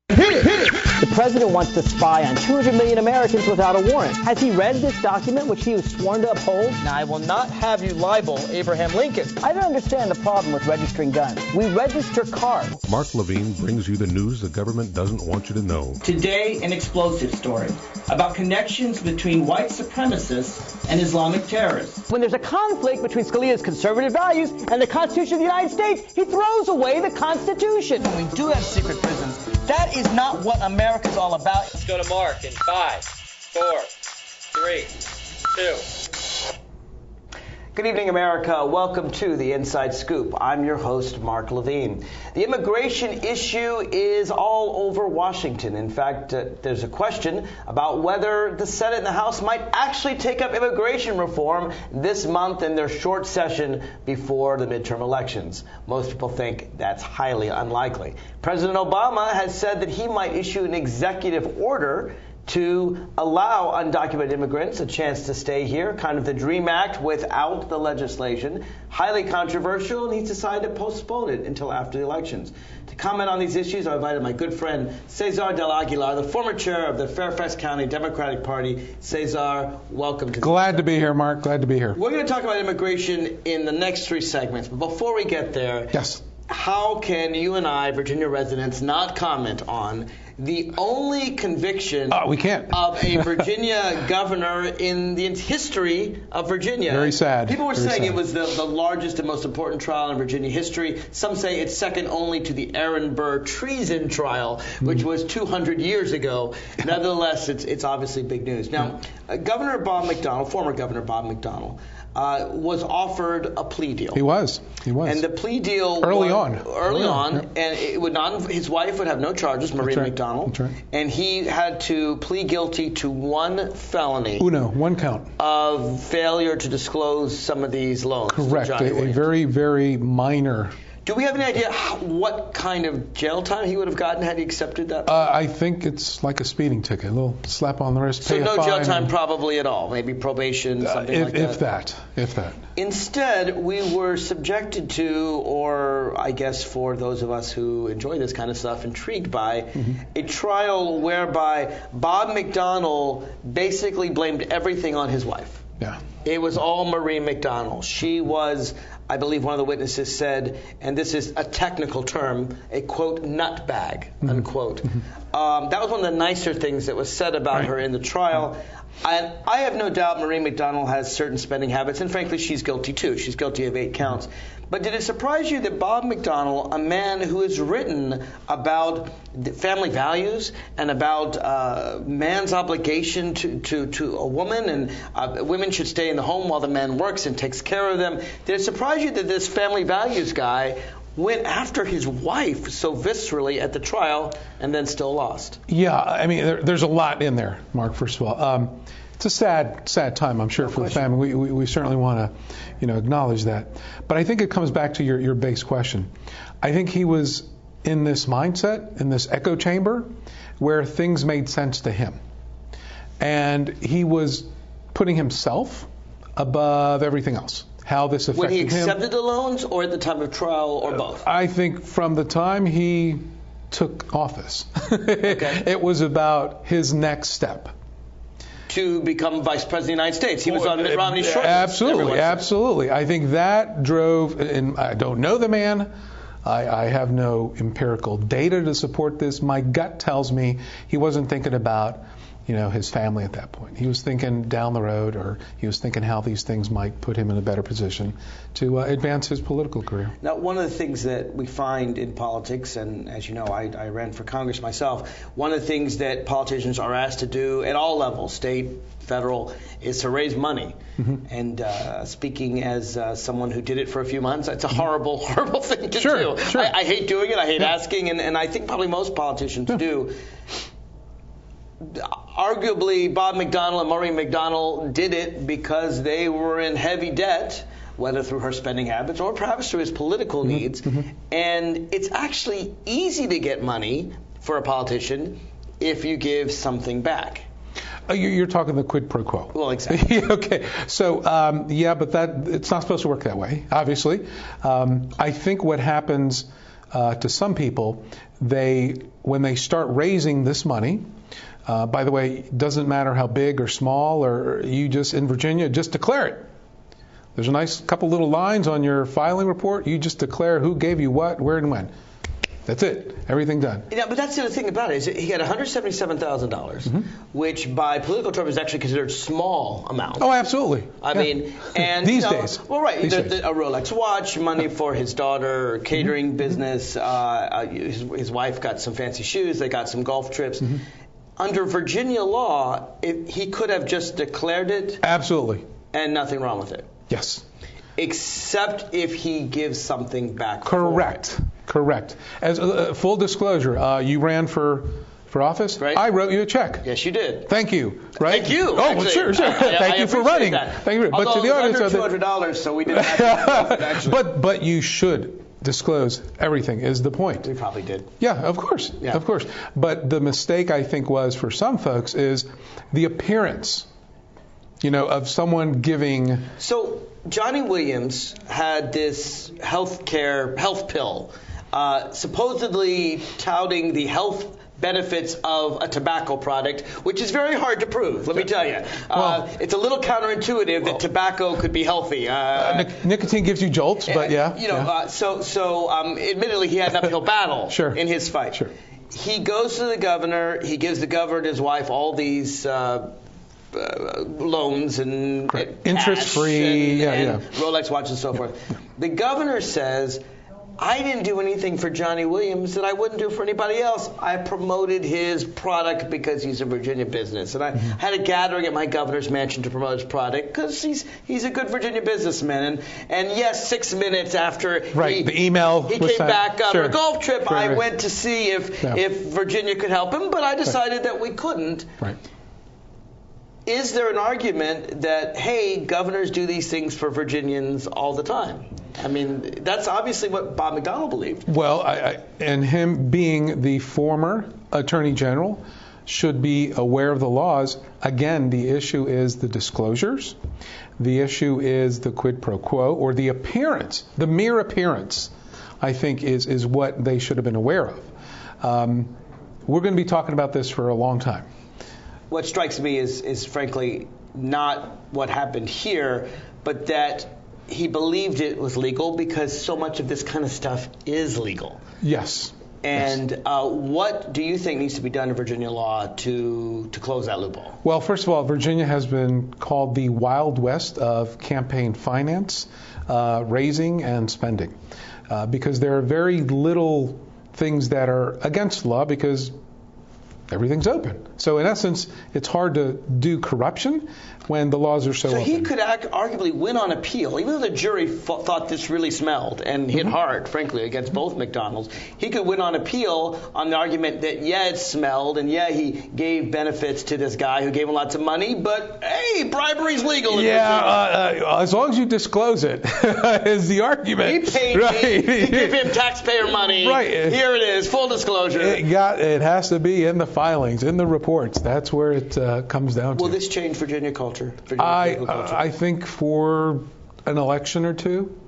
The president wants to spy on 200 million Americans without a warrant. Has he read this document, which he was sworn to uphold? Now, I will not have you libel Abraham Lincoln. I don't understand the problem with registering guns. We register cars. Mark Levine brings you the news the government doesn't want you to know. Today, an explosive story about connections between white supremacists and Islamic terrorists. When there's a conflict between Scalia's conservative values and the Constitution of the United States, he throws away the Constitution. We do have secret prisons. That is not what America's all about. Let's go to Mark in 5, 4, 3, 2. Good evening, America. Welcome to the Inside Scoop. I'm your host, Mark Levine. The immigration issue is all over Washington. In fact, there's a question about whether the Senate and the House might actually take up immigration reform this month in their short session before the midterm elections. Most people think that's highly unlikely. President Obama has said that he might issue an executive order to allow undocumented immigrants a chance to stay here, kind of the DREAM Act without the legislation. Highly controversial, and he's decided to postpone it until after the elections. To comment on these issues, I invited my good friend Cesar del Aguilar, the former chair of the Fairfax County Democratic Party. Cesar, welcome to the Glad to be here, Mark. Glad to be here. We're going to talk about immigration in the next three segments, but before we get there, yes, how can you and I, Virginia residents, not comment on the only conviction we can't. of a Virginia governor in the history of Virginia? Very sad. People were Very saying sad. it was the largest and most important trial in Virginia history. Some say it's second only to the Aaron Burr treason trial, which was 200 years ago. Nevertheless, it's obviously big news. Now, Governor Bob McDonnell, former Governor Bob McDonnell, was offered a plea deal. He was. And the plea deal early on, yep. And it would not. His wife would have no charges, Maria McDonnell. That's right. And he had to plead guilty to one felony. One count of failure to disclose some of these loans. Correct. A very, very minor. Do we have any idea what kind of jail time he would have gotten had he accepted that? I think it's like a speeding ticket, a little slap on the wrist. So pay no a fine jail time probably at all, maybe probation, something like that. If that. Instead, we were subjected to, or I guess for those of us who enjoy this kind of stuff, intrigued by, a trial whereby Bob McDonnell basically blamed everything on his wife. Yeah. It was all Marie McDonnell. She was, I believe one of the witnesses said, and this is a technical term, a, quote, nutbag, unquote. That was one of the nicer things that was said about her in the trial. And I have no doubt Marie McDonnell has certain spending habits, and frankly, she's guilty too. She's guilty of 8 counts. But did it surprise you that Bob McDonnell, a man who has written about family values and about man's obligation to a woman, and women should stay in the home while the man works and takes care of them, did it surprise you that this family values guy went after his wife so viscerally at the trial and then still lost? Yeah, I mean, there's a lot in there, Mark, first of all. It's a sad time, I'm sure, for the family. We certainly want to, acknowledge that. But I think it comes back to your base question. I think he was in this mindset, in this echo chamber, where things made sense to him. And he was putting himself above everything else. How this affected him. When he accepted the loans, or at the time of trial, or both? I think from the time he took office, it was about his next step. To become Vice President of the United States. He was on Mitt Romney's short list. Absolutely. I think that drove, and I don't know the man. I have no empirical data to support this. My gut tells me he wasn't thinking about his family at that point. He was thinking down the road, or he was thinking how these things might put him in a better position to advance his political career. Now, one of the things that we find in politics, and as you know, I ran for Congress myself, one of the things that politicians are asked to do at all levels, state, federal, is to raise money. And speaking as someone who did it for a few months, it's a horrible, horrible thing to do. Sure. I hate doing it. I hate asking, and I think probably most politicians do. Arguably, Bob McDonnell and Marie McDonnell did it because they were in heavy debt, whether through her spending habits or perhaps through his political needs. And it's actually easy to get money for a politician if you give something back. You're talking the quid pro quo. Well, exactly. Okay. So, but it's not supposed to work that way, obviously. I think what happens to some people, when they start raising this money, by the way, it doesn't matter how big or small, or in Virginia, just declare it. There's a nice couple little lines on your filing report. You just declare who gave you what, where, and when. That's it. Everything done. Yeah, but that's the other thing about it. Is he got $177,000, which by political terms is actually considered small amount. Oh, absolutely. I mean, and these days. Well, right. A Rolex watch, money for his daughter, catering business. His wife got some fancy shoes. They got some golf trips. Under Virginia law, he could have just declared it. Absolutely. And nothing wrong with it. Yes. Except if he gives something back. Correct. As full disclosure, you ran for office. Right. I wrote you a check. Yes, you did. Thank you. Right. Thank you. Oh, well, sure. Thank you for running. That. Thank you. Although but to the audience, under $200, so we didn't have to actually. But you should disclose everything. Is the point? We probably did. Yeah, of course. Yeah. Of course. But the mistake I think was for some folks is the appearance, of someone giving. So Johnny Williams had this health pill, supposedly touting the health benefits of a tobacco product, which is very hard to prove, let me tell you. It's a little counterintuitive that tobacco could be healthy. Nicotine gives you jolts, but yeah. So admittedly, he had an uphill battle in his fight. Sure. He goes to the governor. He gives the governor and his wife all these loans and interest-free, and Rolex watches and so forth. The governor says, I didn't do anything for Johnny Williams that I wouldn't do for anybody else. I promoted his product because he's a Virginia business. And I had a gathering at my governor's mansion to promote his product because he's a good Virginia businessman. And yes, 6 minutes after the email he was came sent. back on a golf trip, Right. I went to see if Virginia could help him, but I decided that we couldn't. Right. Is there an argument that, hey, governors do these things for Virginians all the time? I mean, that's obviously what Bob McDonnell believed. Well, and him being the former Attorney General should be aware of the laws. Again, the issue is the disclosures. The issue is the quid pro quo, or the appearance, the mere appearance, I think, is what they should have been aware of. We're going to be talking about this for a long time. What strikes me is frankly not what happened here, but that he believed it was legal because so much of this kind of stuff is legal. Yes. And what do you think needs to be done in Virginia law to close that loophole? Well, first of all, Virginia has been called the Wild West of campaign finance, raising and spending, because there are very little things that are against the law because everything's open. So in essence, it's hard to do corruption when the laws are so open. So he could arguably win on appeal, even though the jury thought this really smelled and hit hard, frankly, against both McDonnells. He could win on appeal on the argument that, it smelled, and he gave benefits to this guy who gave him lots of money, but, hey, bribery's legal. As long as you disclose it, is the argument. He paid me. He gave him taxpayer money. Right. Here it is, full disclosure. It has to be in the filings, in the reports. That's where it comes down to. Will this change Virginia culture? I think for an election or two,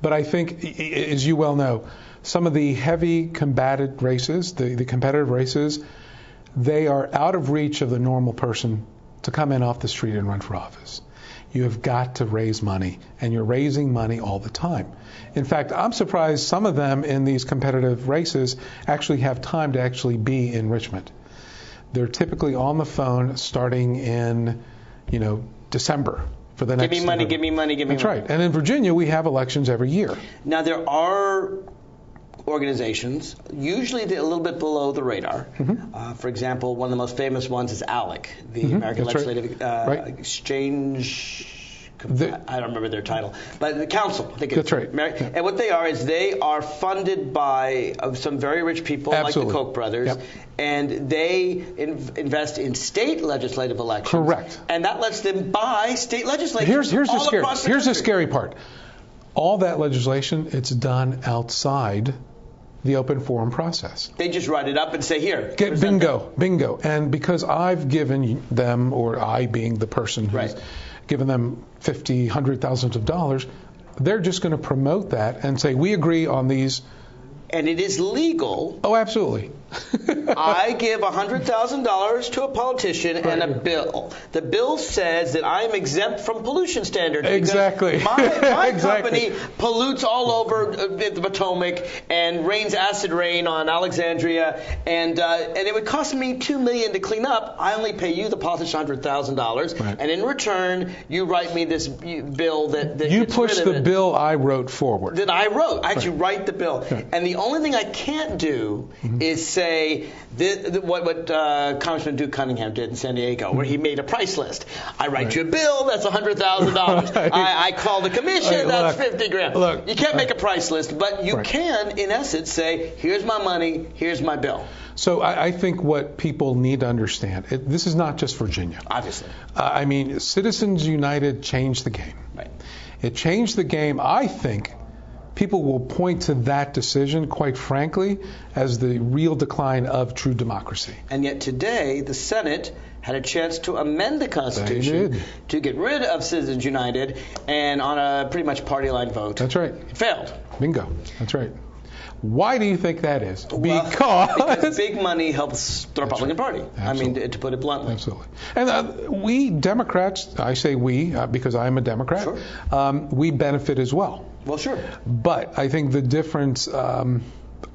but I think, as you well know, some of the heavy combated races, the competitive races, they are out of reach of the normal person to come in off the street and run for office. You have got to raise money, and you're raising money all the time. In fact, I'm surprised some of them in these competitive races actually have time to actually be in Richmond. They're typically on the phone starting in December for the next. Give me money, give me money, give me money. That's right. And in Virginia, we have elections every year. Now, there are organizations, usually a little bit below the radar. For example, one of the most famous ones is ALEC, the American Legislative Exchange. I don't remember their title, but the council. I think that's right. And what they are is they are funded by some very rich people, Absolutely. like the Koch brothers, and they invest in state legislative elections. Correct. And that lets them buy state legislatures Here's the country. scary part. All that legislation, it's done outside the open forum process. They just write it up and say, here. Bingo. And because I've given them, or I being the person who's given them $50,000, $100,000 of dollars, they're just going to promote that and say, we agree on these and it is legal. Oh, absolutely. I give $100,000 to a politician and a bill. The bill says that I am exempt from pollution standards. Exactly. My company pollutes all over the Potomac and rains acid rain on Alexandria, and it would cost me $2 million to clean up. I only pay you, the politician, $100,000, right. And in return, you write me this bill that you push the bill I wrote forward. That I wrote. I actually write the bill, right. And the only thing I can't do is say what Congressman Duke Cunningham did in San Diego, where he made a price list. I write you a bill, that's $100,000. Right. I call the commission, that's $50,000. Look, you can't make a price list, but you can, in essence, say, here's my money, here's my bill. So I think what people need to understand, this is not just Virginia. Obviously. I mean, Citizens United changed the game. Right. It changed the game, I think. People will point to that decision, quite frankly, as the real decline of true democracy. And yet today, the Senate had a chance to amend the Constitution to get rid of Citizens United, and on a pretty much party line vote. That's right. It failed. Bingo. That's right. Why do you think that is? Because big money helps the Republican Party. Absolutely. I mean, to put it bluntly. Absolutely. And we Democrats, I say we because I'm a Democrat, sure. We benefit as well. Well, sure. But I think the difference,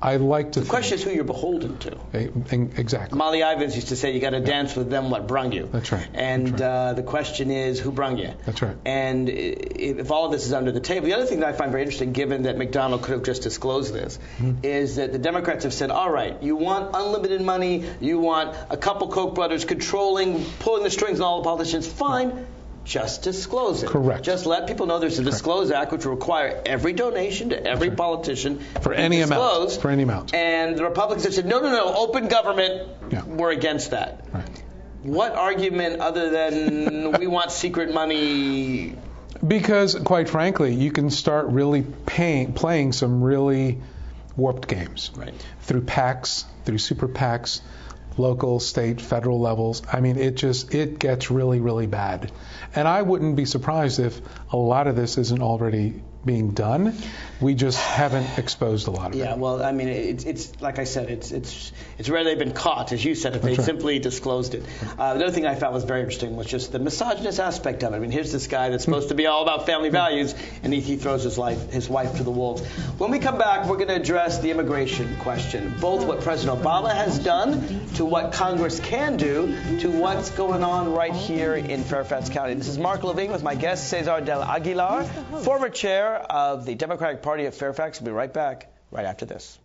I like to The question is who you're beholden to. Exactly. Molly Ivins used to say you got to dance with them what brung you. That's right. And That's right. The question is who brung you. That's right. And if all of this is under the table, the other thing that I find very interesting, given that McDonnell could have just disclosed this, is that the Democrats have said, all right, you want unlimited money, you want a couple Koch brothers controlling, pulling the strings on all the politicians, fine. Just disclose it. Correct. Just let people know there's a Disclose Act which will require every donation to every politician for any amount. For any amount. And the Republicans have said, no, open government. Yeah. We're against that. Right. What argument other than we want secret money? Because, quite frankly, you can start really playing some really warped games. Right. Through PACs, through super PACs, local, state, federal levels. I mean, it gets really, really bad. And I wouldn't be surprised if a lot of this isn't already being done. We just haven't exposed a lot of it. Yeah, well, I mean, it's like I said, it's rare they've been caught, as you said, if they simply disclosed it. The other thing I found was very interesting was just the misogynist aspect of it. I mean, here's this guy that's supposed to be all about family values, and he throws his wife to the wolves. When we come back, we're going to address the immigration question, both what President Obama has done, to what Congress can do, to what's going on right here in Fairfax County. This is Mark Levine with my guest, Cesar del Aguilar, former chair of the Democratic Party of Fairfax. We'll be right back, right after this.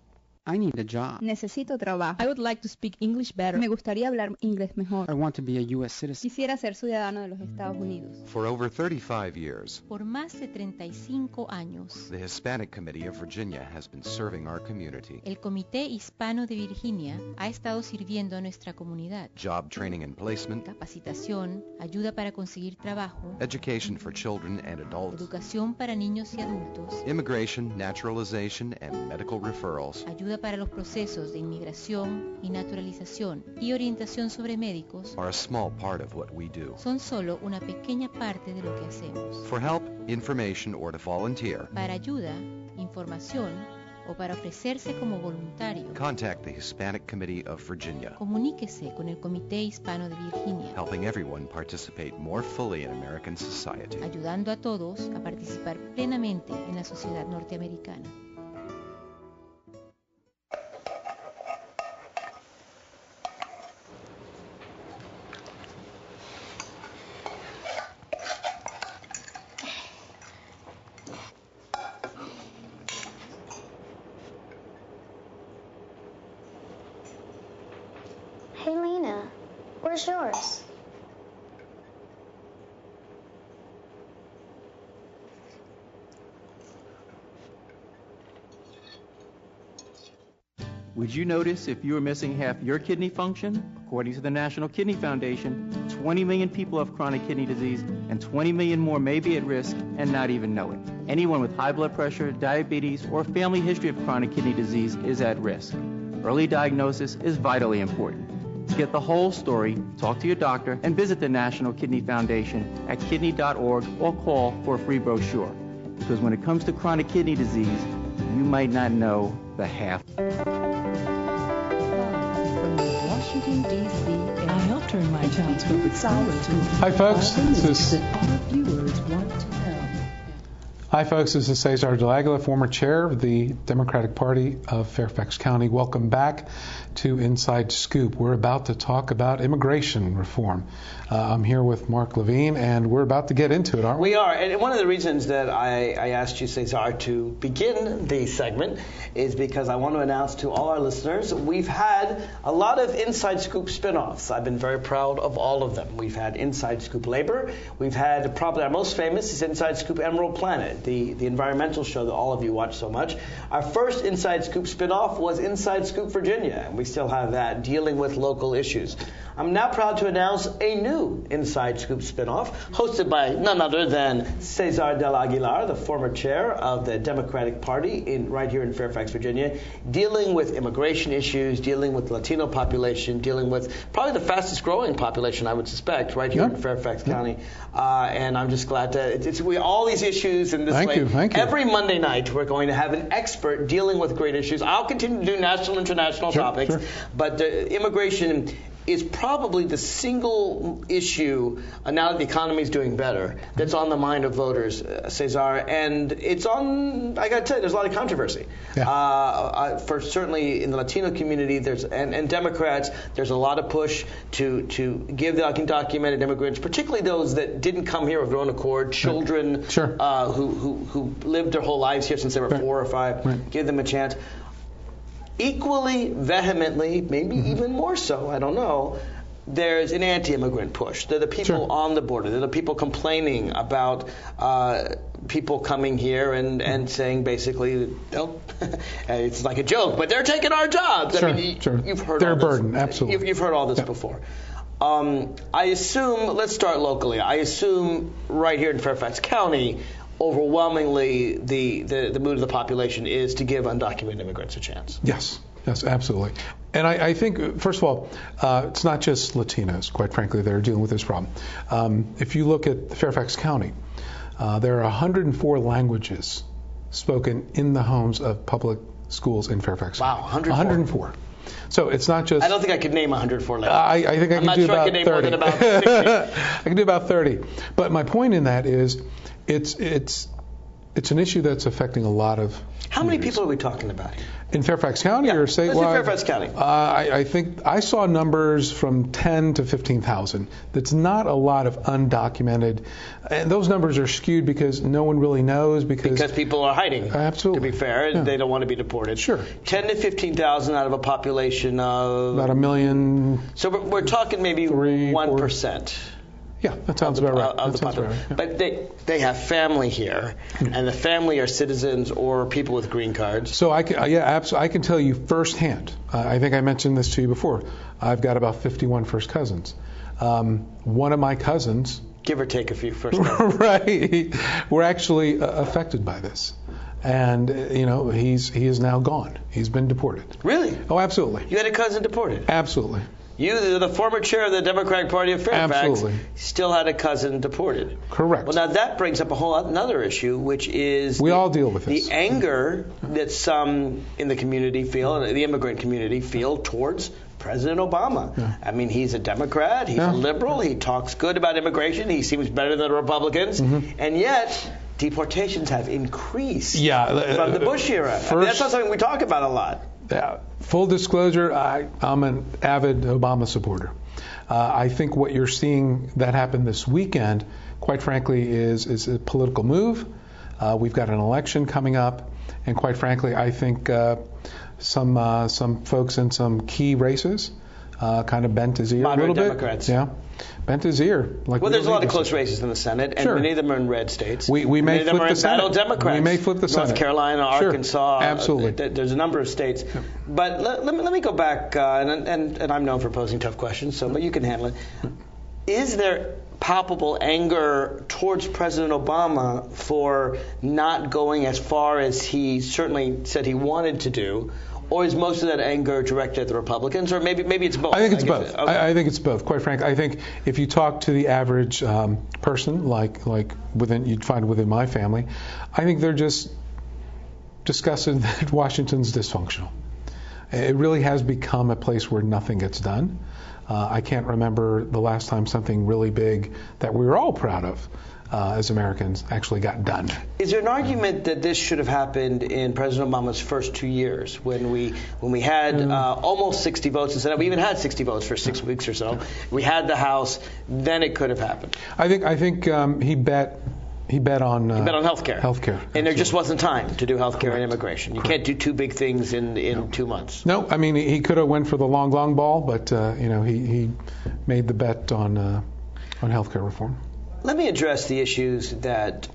I need a job. Necesito trabajo. I would like to speak English better. Me gustaría hablar inglés mejor. I want to be a U.S. citizen. Quisiera ser ciudadano de los Estados Unidos. For over 35 years, Por más de 35 años, the Hispanic Committee of Virginia has been serving our community. el Comité Hispano de Virginia ha estado sirviendo a nuestra comunidad. Job training and placement, Capacitación, ayuda para conseguir trabajo, education for children and adults, educación para niños y adultos, immigration, naturalization, and medical referrals. ayuda para los procesos de inmigración y naturalización y orientación sobre médicos Are a small part of what we do. son solo una pequeña parte de lo que hacemos. For help, information, or to volunteer, Para ayuda, información o para ofrecerse como voluntario, contact the Hispanic Committee of Virginia, comuníquese con el Comité Hispano de Virginia, helping everyone participate more fully in American society. ayudando a todos a participar plenamente en la sociedad norteamericana. Hey, Lena, where's yours? Would you notice if you were missing half your kidney function? According to the National Kidney Foundation, 20 million people have chronic kidney disease, and 20 million more may be at risk and not even know it. Anyone with high blood pressure, diabetes, or family history of chronic kidney disease is at risk. Early diagnosis is vitally important. To get the whole story, talk to your doctor and visit the National Kidney Foundation at kidney.org or call for a free brochure. Because when it comes to chronic kidney disease, you might not know the half. From Washington, D.C., I helped turn my child's favorite school to Hi, folks. This is our viewers want to know. Hi, folks. This is Cesar de Aguilar, former chair of the Democratic Party of Fairfax County. Welcome back to Inside Scoop. We're about to talk about immigration reform. I'm here with Mark Levine, and we're about to get into it, aren't we? We are, and one of the reasons that I asked you, Cesar, to begin the segment is because I want to announce to all our listeners we've had a lot of Inside Scoop spinoffs. I've been very proud of all of them. We've had Inside Scoop Labor. We've had probably our most famous is Inside Scoop Emerald Planet, the environmental show that all of you watch so much. Our first Inside Scoop spinoff was Inside Scoop Virginia, and we still have that, dealing with local issues. I'm now proud to announce a new Inside Scoop spinoff, hosted by none other than Cesar del Aguilar, the former chair of the Democratic Party right here in Fairfax, Virginia, dealing with immigration issues, dealing with the Latino population, dealing with probably the fastest growing population, I would suspect, right here in Fairfax County. And I'm just glad that all these issues in this way. Thank you. Every Monday night, we're going to have an expert dealing with great issues. I'll continue to do national and international topics, but immigration is probably the single issue, now that the economy is doing better, that's on the mind of voters, Cesar. And it's on, I got to tell you, there's a lot of controversy. For certainly in the Latino community, and Democrats, there's a lot of push to give the undocumented immigrants, particularly those that didn't come here of their own accord, children who lived their whole lives here since they were 4 or 5, give them a chance. Equally vehemently, maybe even more so, I don't know, there's an anti-immigrant push. They're the people on the border. They're the people complaining about people coming here and saying basically, it's like a joke, but they're taking our jobs. I mean, you've heard their all this. burden, absolutely. You've heard all this before. I assume, let's start locally. I assume right here in Fairfax County, overwhelmingly, the mood of the population is to give undocumented immigrants a chance. Yes, absolutely. And I think, first of all, it's not just Latinos, quite frankly, that are dealing with this problem. If you look at Fairfax County, there are 104 languages spoken in the homes of public schools in Fairfax County. Wow, 104. So it's not just... I don't think I could name 104 languages. I think I can do about 30. I'm not sure I could name more than about 60. I can do about 30. But my point in that is it's an issue that's affecting a lot of How many people are we talking about here? In Fairfax County or statewide? Let's do Fairfax County. I think I saw numbers from 10 to 15,000. That's not a lot of undocumented. And those numbers are skewed because no one really knows. Because people are hiding. Absolutely. To be fair, they don't want to be deported. Sure. 10 to 15,000 out of a population of... About 1 million. So we're talking maybe 1%. Yeah, that sounds about right. But they have family here, and the family are citizens or people with green cards. So I can tell you firsthand. I think I mentioned this to you before. I've got about 51 first cousins. One of my cousins, give or take a few first cousins, right, were actually affected by this. And he is now gone. He's been deported. Really? Oh, absolutely. You had a cousin deported? Absolutely. You, the former chair of the Democratic Party of Fairfax, still had a cousin deported. Correct. Well, now that brings up another issue, which is we all deal with this. The anger that some in the community feel, and the immigrant community feel towards President Obama. Yeah. I mean, he's a Democrat, he's a liberal, he talks good about immigration, he seems better than the Republicans, and yet deportations have increased from the Bush era. That's not something we talk about a lot. Full disclosure, I'm an avid Obama supporter. I think what you're seeing that happen this weekend, quite frankly, is a political move. We've got an election coming up, and quite frankly, I think some folks in some key races kind of bent his ear a little bit. Democrats. Yeah. Bent his ear. There's a lot of close races in the Senate, and many of them are in red states. We may flip the Senate. Battle Democrats. We may flip the Senate. North Carolina, Arkansas. Absolutely. There's a number of states. But let me go back, and I'm known for posing tough questions, but you can handle it. Is there palpable anger towards President Obama for not going as far as he certainly said he wanted to do? Or is most of that anger directed at the Republicans? Or maybe it's both? I think it's both. Okay. I think it's both, quite frankly. I think if you talk to the average person, like you'd find within my family, I think they're just discussing that Washington's dysfunctional. It really has become a place where nothing gets done. I can't remember the last time something really big that we were all proud of as Americans actually got done. Is there an argument that this should have happened in President Obama's first 2 years when we had almost 60 votes instead of we even had 60 votes for 6 weeks or so? We had the House, then it could have happened. I think he bet on healthcare. Healthcare. And there just wasn't time to do healthcare and immigration. You can't do two big things in 2 months. No, I mean he could have went for the long ball, but he made the bet on healthcare reform. Let me address the issues that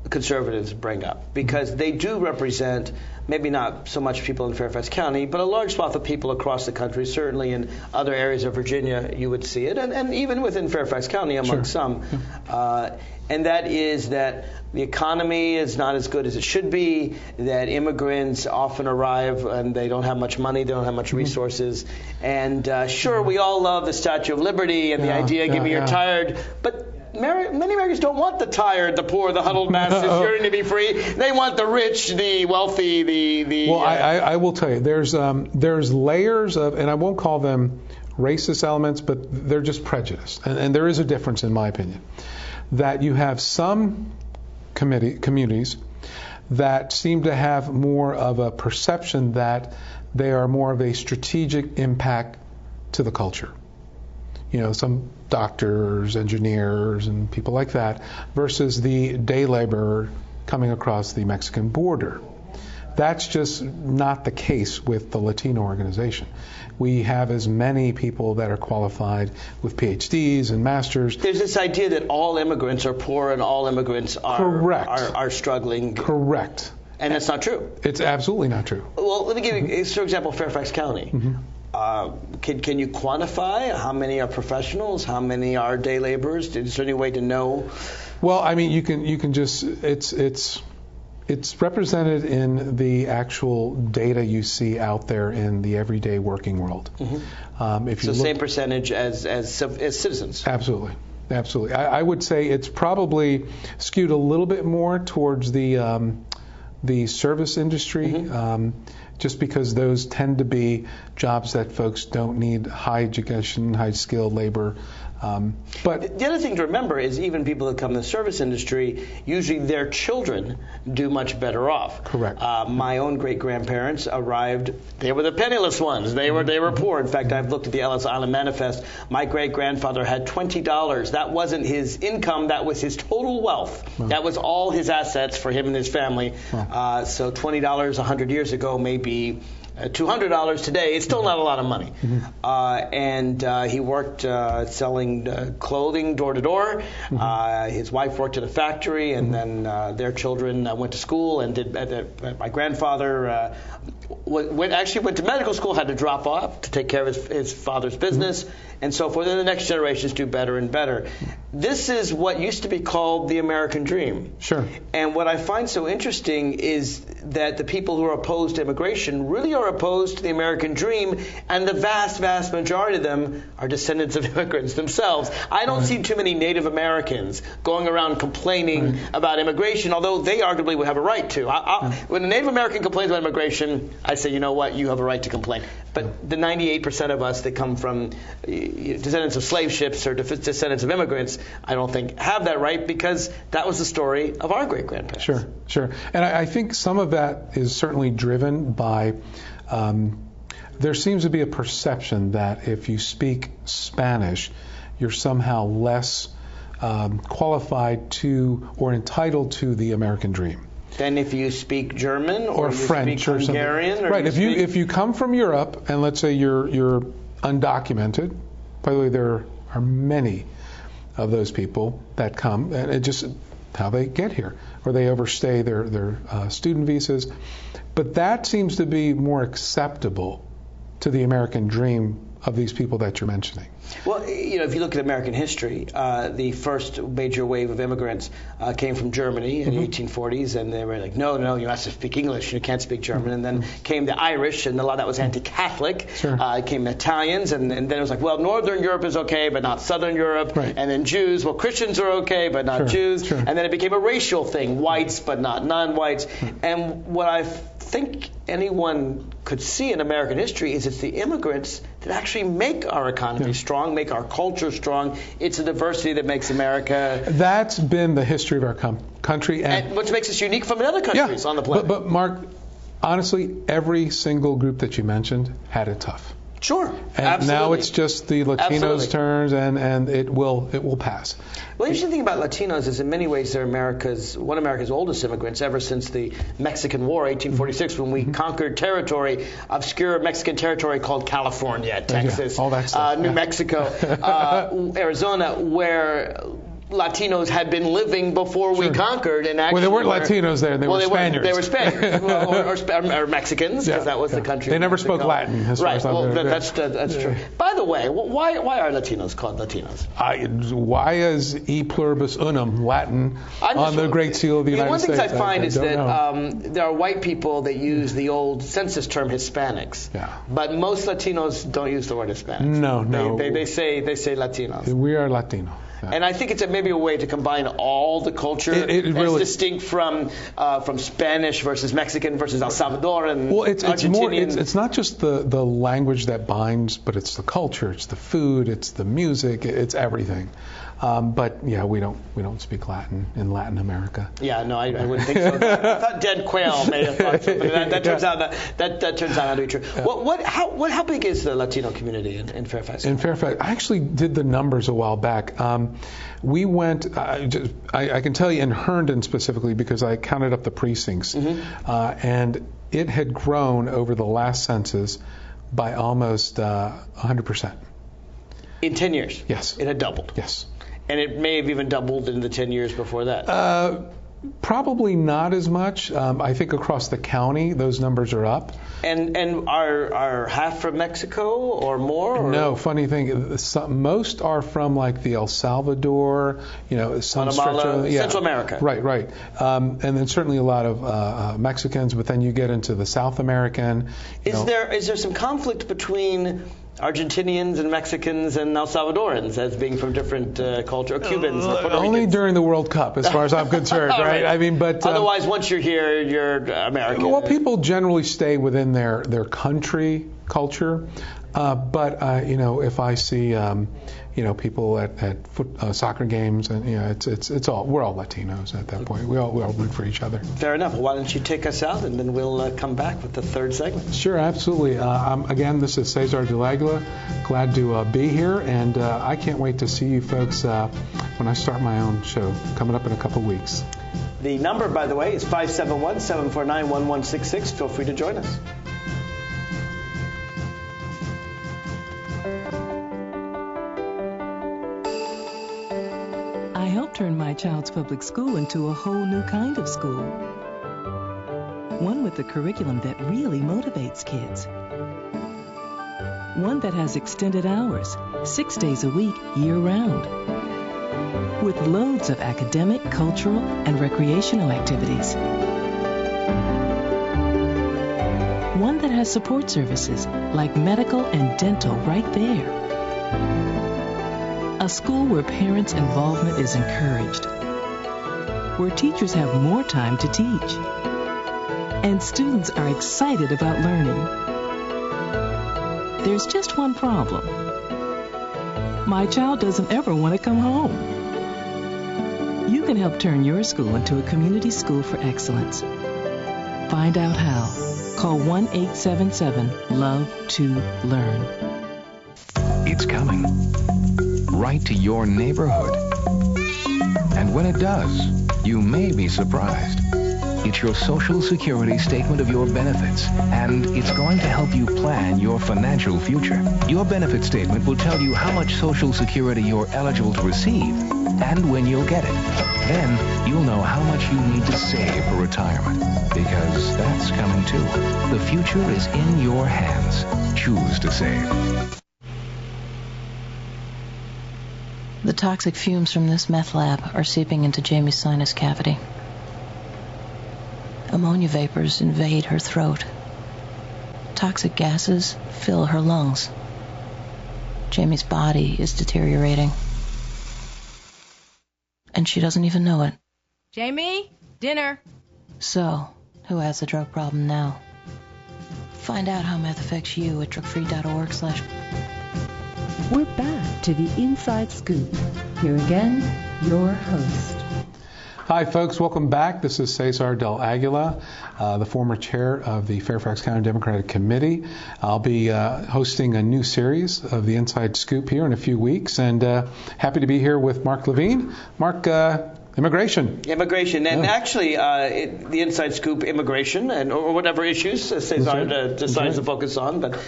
conservatives bring up, because they do represent maybe not so much people in Fairfax County, but a large swath of people across the country. Certainly in other areas of Virginia you would see it, and even within Fairfax County among some. And that is that the economy is not as good as it should be, that immigrants often arrive and they don't have much money, they don't have much resources. And sure, we all love the Statue of Liberty and the idea, give me your tired, but many Americans don't want the tired, the poor, the huddled masses yearning to be free. They want the rich, the wealthy, the Well, I will tell you, there's layers of, and I won't call them racist elements, but they're just prejudice. And there is a difference, in my opinion, that you have some communities that seem to have more of a perception that they are more of a strategic impact to the culture. Some doctors, engineers, and people like that, versus the day laborer coming across the Mexican border. That's just not the case with the Latino organization. We have as many people that are qualified with PhDs and masters. There's this idea that all immigrants are poor and all immigrants are struggling. Correct. And that's not true. It's absolutely not true. Well, let me give you, for example, Fairfax County. Can you quantify how many are professionals, how many are day laborers? Is there any way to know? Well, I mean, you can just it's represented in the actual data you see out there in the everyday working world. If you same percentage as citizens. Absolutely. I would say it's probably skewed a little bit more towards the service industry. Just because those tend to be jobs that folks don't need high education, high skilled labor. But the other thing to remember is even people that come in the service industry, usually their children do much better off. Correct. My own great-grandparents arrived, they were the penniless ones. They were poor. In fact, I've looked at the Ellis Island Manifest. My great-grandfather had $20. That wasn't his income. That was his total wealth. Wow. That was all his assets for him and his family. Wow. So $20 100 years ago may be $200 today. It's still not a lot of money. And he worked selling clothing door to door. His wife worked at a factory, and then their children went to school and did. My grandfather went to medical school, had to drop off to take care of his father's business, and so forth. And the next generations do better and better. This is what used to be called the American dream. Sure. And what I find so interesting is that the people who are opposed to immigration really are opposed to the American dream, and the vast, vast majority of them are descendants of immigrants themselves. I don't see too many Native Americans going around complaining about immigration, although they arguably would have a right to. When a Native American complains about immigration, I say, you know what, you have a right to complain. But the 98% of us that come from descendants of slave ships or descendants of immigrants, I don't think have that right, because that was the story of our great-grandparents. Sure. And I think some of that is certainly driven by there seems to be a perception that if you speak Spanish, you're somehow less qualified to or entitled to the American dream. Than if you speak German or French speak or Hungarian. Something. Right. If you come from Europe and let's say you're undocumented, by the way, there are many of those people that come, and it just how they get here, or they overstay their student visas. But that seems to be more acceptable to the American dream of these people that you're mentioning. Well, if you look at American history, the first major wave of immigrants came from Germany in the 1840s, and they were like, no, you have to speak English, you can't speak German. And then came the Irish, and a lot of that was anti-Catholic. Came Italians, and then it was like, well, Northern Europe is okay, but not Southern Europe. Right. And then Jews, well, Christians are okay, but not Jews. And then it became a racial thing, whites but not non-whites. And what I think anyone could see in American history is it's the immigrants that actually make our economy strong, make our culture strong. It's the diversity that makes America. That's been the history of our country. And what makes us unique from the other countries on the planet. But Mark, honestly, every single group that you mentioned had it tough. Sure, and absolutely. now it's just the Latinos' turns, and it will pass. Well, the interesting thing about Latinos is in many ways they're one of America's oldest immigrants ever since the Mexican War, 1846, when we conquered territory, obscure Mexican territory called California, Texas, all that stuff, New Mexico, Arizona, where Latinos had been living before we conquered, and actually they weren't Latinos there; they were Spaniards. They were Spaniards, or Mexicans, because that was the country. They never spoke Latin, as far as I'm aware. That's true. By the way, why are Latinos called Latinos? Why is E pluribus unum Latin on the Great Seal of the United States? One of the things I find is that there are white people that use the old census term Hispanics, but most Latinos don't use the word Hispanics. No. They say Latinos. We are Latino. And I think it's maybe a way to combine all the culture it really, as distinct from Spanish versus Mexican versus El Salvadoran. Well, it's more. It's not just the language that binds, but it's the culture, it's the food, it's the music, it's everything. But yeah, we don't speak Latin in Latin America. Yeah, no, I wouldn't think so. I thought dead quail may have thought so, but that turns out that turns out not to be true. How big is the Latino community in Fairfax? In Fairfax, I actually did the numbers a while back. We went. I can tell you in Herndon specifically because I counted up the precincts, and it had grown over the last census by almost 100%. In 10 years? Yes. It had doubled? Yes. And it may have even doubled in the 10 years before that? Probably not as much. I think across the county, those numbers are up. And are half from Mexico or more? Or? No, funny thing, most are from like the El Salvador, some Guatemala, Central America. Right. And then certainly a lot of Mexicans, but then you get into the South American. Is there some conflict between Argentinians and Mexicans and El Salvadorans as being from different culture, or Cubans, or Puerto only Ricans? During the World Cup, as far as I'm concerned, right? I mean, but otherwise, once you're here, you're American. Well, people generally stay within their country culture, but if I see people at soccer games, and we're all Latinos at that point. We all root for each other. Fair enough. Why don't you take us out, and then we'll come back with the third segment. Sure, absolutely. Again, this is Cesar de Aguilar. Glad to be here, and I can't wait to see you folks when I start my own show coming up in a couple weeks. The number, by the way, is 571-749-1166. Feel free to join us. I helped turn my child's public school into a whole new kind of school. One with a curriculum that really motivates kids. One that has extended hours, 6 days a week, year-round. With loads of academic, cultural, and recreational activities. One that has support services like medical and dental right there. A school where parents' involvement is encouraged, where teachers have more time to teach, and students are excited about learning. There's just one problem. My child doesn't ever want to come home. You can help turn your school into a community school for excellence. Find out how. Call 1-877-LOVE-TO-LEARN. It's coming. Right to your neighborhood. And when it does, you may be surprised. It's your Social Security statement of your benefits, and it's going to help you plan your financial future. Your benefit statement will tell you how much Social Security you're eligible to receive and when you'll get it. Then you'll know how much you need to save for retirement, because that's coming too. The future is in your hands. Choose to save. The toxic fumes from this meth lab are seeping into Jamie's sinus cavity. Ammonia vapors invade her throat. Toxic gases fill her lungs. Jamie's body is deteriorating. And she doesn't even know it. Jamie, dinner. So, who has the drug problem now? Find out how meth affects you at drugfree.org/. We're back to the Inside Scoop. Here again, your host. Hi, folks. Welcome back. This is Cesar del Aguilar, the former chair of the Fairfax County Democratic Committee. I'll be hosting a new series of the Inside Scoop here in a few weeks, and happy to be here with Mark Levine. Mark, immigration. Immigration, and actually, the Inside Scoop, immigration, and or whatever issues Cesar decides to focus on, but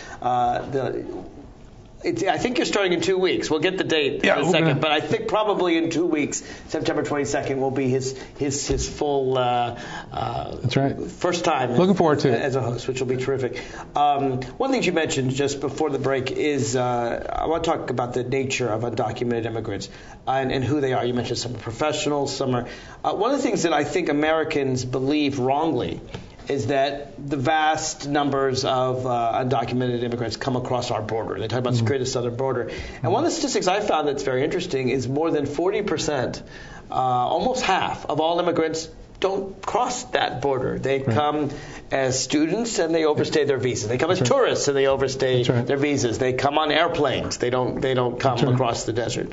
I think you're starting in 2 weeks. We'll get the date in a second, but I think probably in 2 weeks, September 22nd, will be his full that's right. First time. Looking forward to it as a host, which will be terrific. One thing you mentioned just before the break is I want to talk about the nature of undocumented immigrants and who they are. You mentioned some are professionals, some are. One of the things that I think Americans believe wrongly is that the vast numbers of undocumented immigrants come across our border. They talk about security of the southern border. And one of the statistics I found that's very interesting is more than 40%, almost half of all immigrants don't cross that border. They come as students and they overstay their visas. They come as tourists and they overstay their visas. They come on airplanes. They don't come across the desert.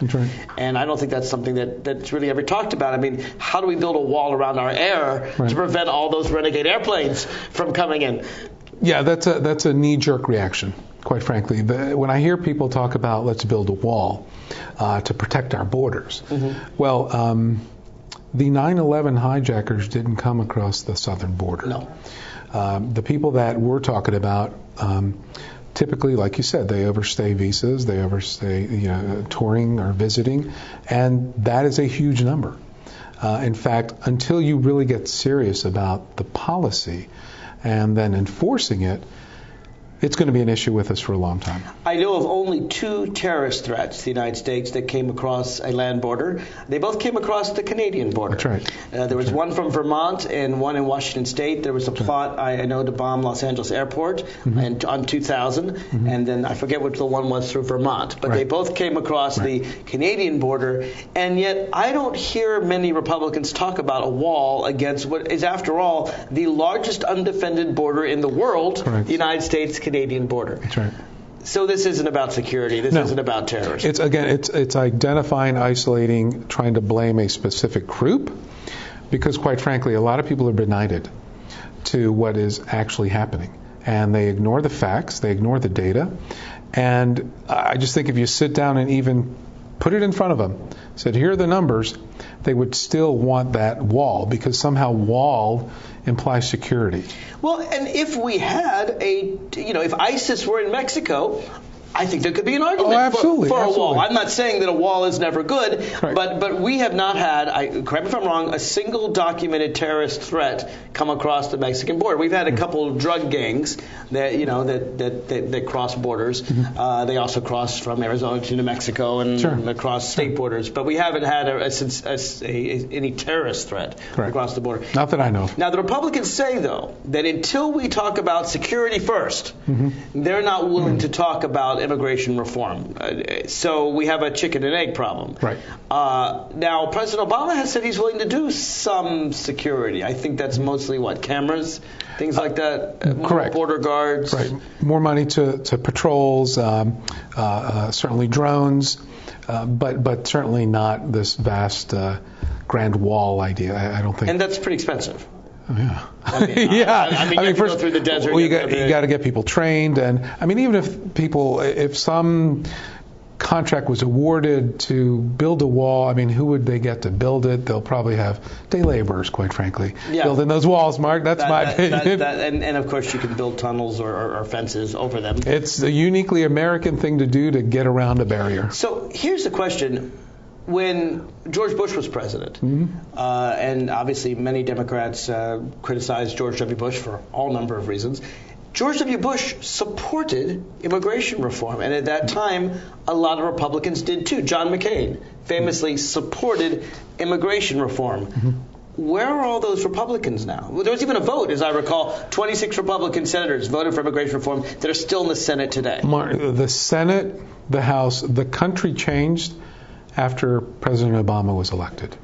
And I don't think that's something that's really ever talked about. I mean, how do we build a wall around our air to prevent all those renegade airplanes from coming in? Yeah, that's a knee-jerk reaction, quite frankly. When I hear people talk about let's build a wall to protect our borders, well, the 9/11 hijackers didn't come across the southern border. No. The people that we're talking about, typically, like you said, they overstay visas, they overstay touring or visiting, and that is a huge number. In fact, until you really get serious about the policy and then enforcing it, it's going to be an issue with us for a long time. I know of only 2 terrorist threats to the United States that came across a land border. They both came across the Canadian border. That's right. There was one from Vermont and one in Washington State. There was a plot, I know, to bomb Los Angeles Airport on 2000, and then I forget which the one was through Vermont. But they both came across the Canadian border, and yet I don't hear many Republicans talk about a wall against what is, after all, the largest undefended border in the world, the United States Canadian border. That's right. So this isn't about security. This isn't about terrorism. It's identifying, isolating, trying to blame a specific group, because quite frankly, a lot of people are benighted to what is actually happening, and they ignore the facts, they ignore the data, and I just think if you sit down and even put it in front of them, said here are the numbers, they would still want that wall, because somehow wall implies security. Well, and if we had if ISIS were in Mexico, I think there could be an argument for a wall. I'm not saying that a wall is never good, but we have not had, correct me if I'm wrong, a single documented terrorist threat come across the Mexican border. We've had a couple of drug gangs that cross borders. They also cross from Arizona to New Mexico and across state borders, but we haven't had any terrorist threat across the border. Not that I know. Now, the Republicans say, though, that until we talk about security first, they're not willing to talk about immigration reform. So we have a chicken and egg problem. Right. Now, President Obama has said he's willing to do some security. I think that's mostly cameras, things like that. Correct. Border guards. Right. More money to patrols, certainly drones, but certainly not this vast grand wall idea. I don't think. And that's pretty expensive. Yeah. I mean, first, go through the desert. Well, you got to get people trained, and I mean, even if some contract was awarded to build a wall, I mean, who would they get to build it? They'll probably have day laborers, quite frankly, building those walls. Mark, that's my opinion. And of course, you can build tunnels or fences over them. It's a uniquely American thing to do to get around a barrier. So here's the question. When George Bush was president, and obviously many Democrats criticized George W. Bush for all number of reasons, George W. Bush supported immigration reform, and at that time, a lot of Republicans did too. John McCain famously supported immigration reform. Where are all those Republicans now? Well, there was even a vote, as I recall. 26 Republican senators voted for immigration reform that are still in the Senate today. The Senate, the House, the country changed after President Obama was elected.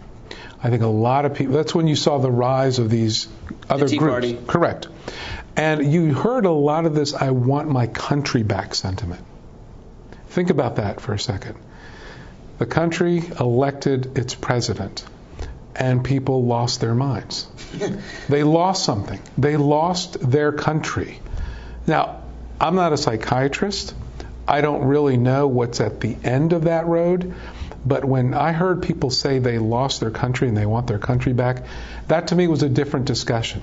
I think a lot of people, that's when you saw the rise of these other Tea groups. Party. Correct. And you heard a lot of this, I want my country back sentiment. Think about that for a second. The country elected its president, and people lost their minds. They lost something. They lost their country. Now, I'm not a psychiatrist. I don't really know what's at the end of that road. But when I heard people say they lost their country and they want their country back, that to me was a different discussion.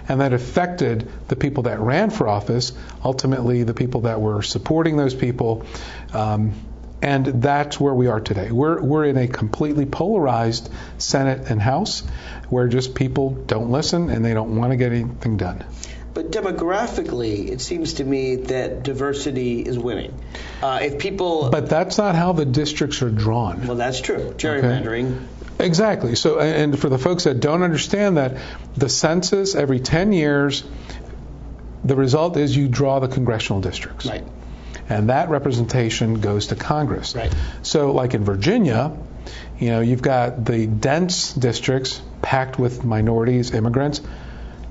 And that affected the people that ran for office, ultimately the people that were supporting those people. And that's where we are today. We're in a completely polarized Senate and House where just people don't listen and they don't want to get anything done. But demographically, it seems to me that diversity is winning. If people... But that's not how the districts are drawn. Well, that's true. Gerrymandering. Okay. Exactly. So, and for the folks that don't understand that, the census every 10 years, the result is you draw the congressional districts. Right. And that representation goes to Congress. Right. So, like in Virginia, you know, you've got the dense districts packed with minorities, immigrants.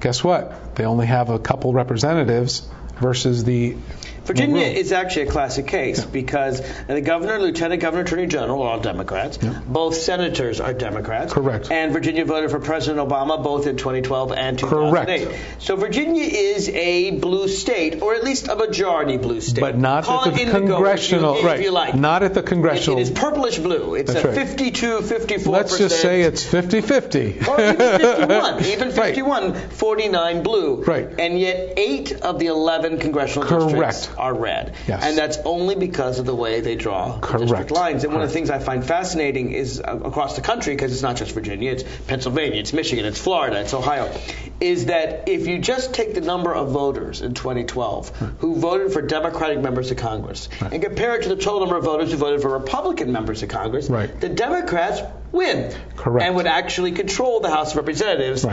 Guess what? They only have a couple representatives versus the... Virginia is actually a classic case because the governor, lieutenant governor, attorney general are all Democrats. Both senators are Democrats. Correct. And Virginia voted for President Obama both in 2012 and 2008. Correct. So Virginia is a blue state, or at least a majority blue state. But not at the congressional, if you like. Not at the congressional. It is purplish blue. It's That's a right. 52-54%. Let's just say it's 50-50. Or even 51. Even 51, Right. 49 blue. Right. And yet 8 of the 11 congressional districts are red. Yes. And that's only because of the way they draw the district lines. And one of the things I find fascinating is across the country, because it's not just Virginia, it's Pennsylvania, it's Michigan, it's Florida, it's Ohio, is that if you just take the number of voters in 2012 who voted for Democratic members of Congress and compare it to the total number of voters who voted for Republican members of Congress, the Democrats win. Correct. And would actually control the House of Representatives,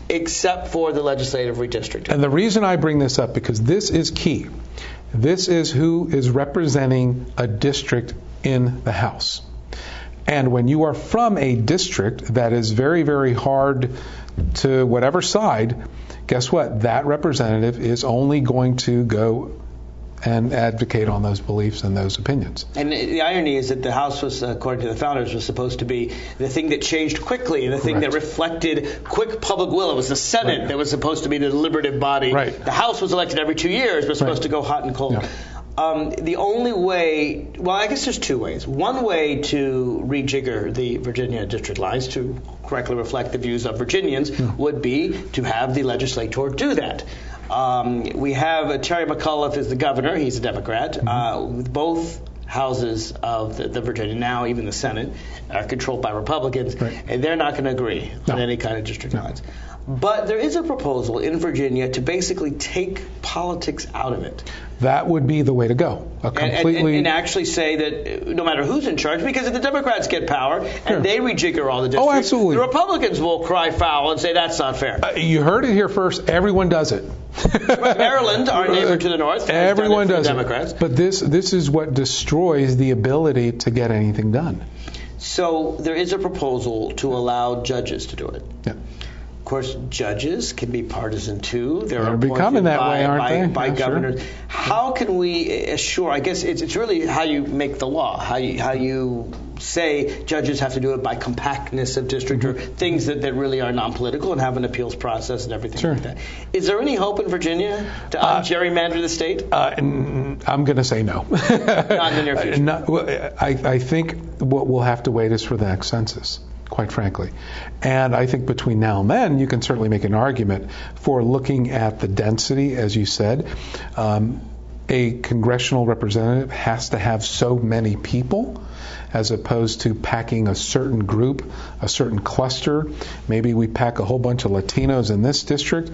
except for the legislative redistricting. And the reason I bring this up, because this is key. This is who is representing a district in the House. And when you are from a district that is very, very hard to whatever side, guess what? That representative is only going to go and advocate on those beliefs and those opinions. And the irony is that the House was, according to the founders, was supposed to be the thing that changed quickly and the thing that reflected quick public will. It was the Senate that was supposed to be the deliberative body. The House was elected every 2 years, but supposed to go hot and cold. The only way, well, I guess there's two ways. One way to rejigger the Virginia district lines to correctly reflect the views of Virginians would be to have the legislature do that. We have Terry McAuliffe is the governor. He's a Democrat. Both houses of the Virginia, now even the Senate, are controlled by Republicans, and they're not going to agree on any kind of district lines. But there is a proposal in Virginia to basically take politics out of it. That would be the way to go. And actually say that no matter who's in charge, because if the Democrats get power and they rejigger all the districts, the Republicans will cry foul and say that's not fair. You heard it here first. Everyone does it. Maryland, our neighbor to the north, everyone does Democrats. But this is what destroys the ability to get anything done. So there is a proposal to allow judges to do it. Of course, judges can be partisan too. They're becoming that way, aren't they? By governors. Sure. How can we assure? I guess it's really how you make the law. How you say judges have to do it by compactness of district or things that really are non-political and have an appeals process and everything like that. Is there any hope in Virginia to gerrymander the state? I'm going to say no. Not in the near future. I think what we'll have to wait is for the next census, quite frankly. And I think between now and then, you can certainly make an argument for looking at the density, as you said. A congressional representative has to have so many people as opposed to packing a certain group, a certain cluster. Maybe we pack a whole bunch of Latinos in this district.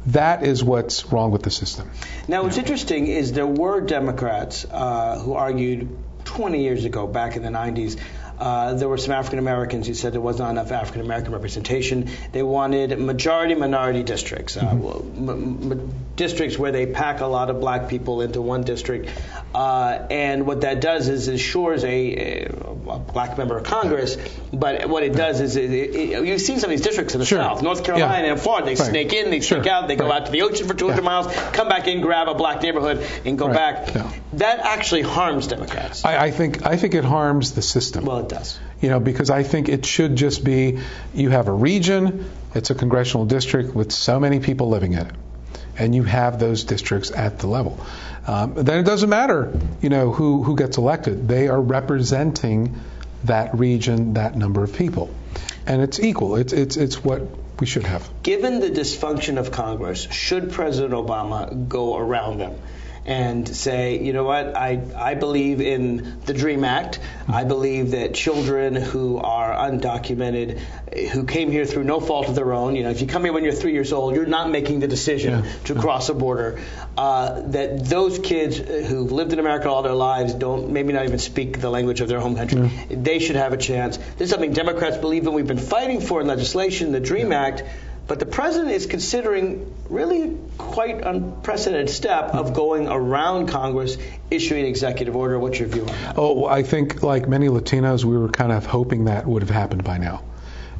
That is what's wrong with the system. Now, what's interesting is there were Democrats who argued 20 years ago, back in the 90s, there were some African Americans who said there was not enough African American representation. They wanted majority-minority districts, districts where they pack a lot of black people into one district. And what that does is ensures a black member of Congress. But what it does is you've seen some of these districts in the South, North Carolina and Florida. They snake in, they snake out, they go out to the ocean for 200 miles, come back in, grab a black neighborhood, and go back. That actually harms Democrats. I think it harms the system. Well, it does. Because I think it should just be, you have a region, it's a congressional district with so many people living in it, and you have those districts at the level. Then it doesn't matter, who gets elected. They are representing that region, that number of people, and it's equal. It's what we should have. Given the dysfunction of Congress, should President Obama go around them and say, you know what, I believe in the DREAM Act. I believe that children who are undocumented, who came here through no fault of their own, if you come here when you're 3 years old, you're not making the decision to cross a border, that those kids who've lived in America all their lives maybe not even speak the language of their home country. They should have a chance. This is something Democrats believe in. We've been fighting for in legislation, the DREAM Act. But the president is considering really quite unprecedented step of going around Congress, issuing an executive order. What's your view on that? Oh, I think like many Latinos, we were kind of hoping that would have happened by now.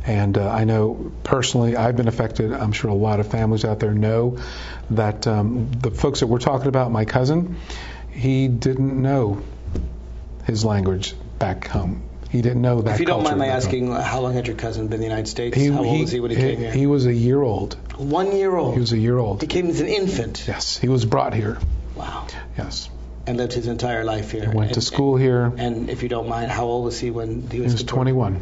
And I know personally I've been affected. I'm sure a lot of families out there know that the folks that we're talking about, my cousin, he didn't know his language back home. He didn't know that. If you don't mind my asking, how long had your cousin been in the United States? How old was he when he came here? He was a year old. 1 year old? He was a year old. He came as an infant? Yes, he was brought here. Wow. Yes. And lived his entire life here. He went to school here. And if you don't mind, how old was he when he was deported? 21.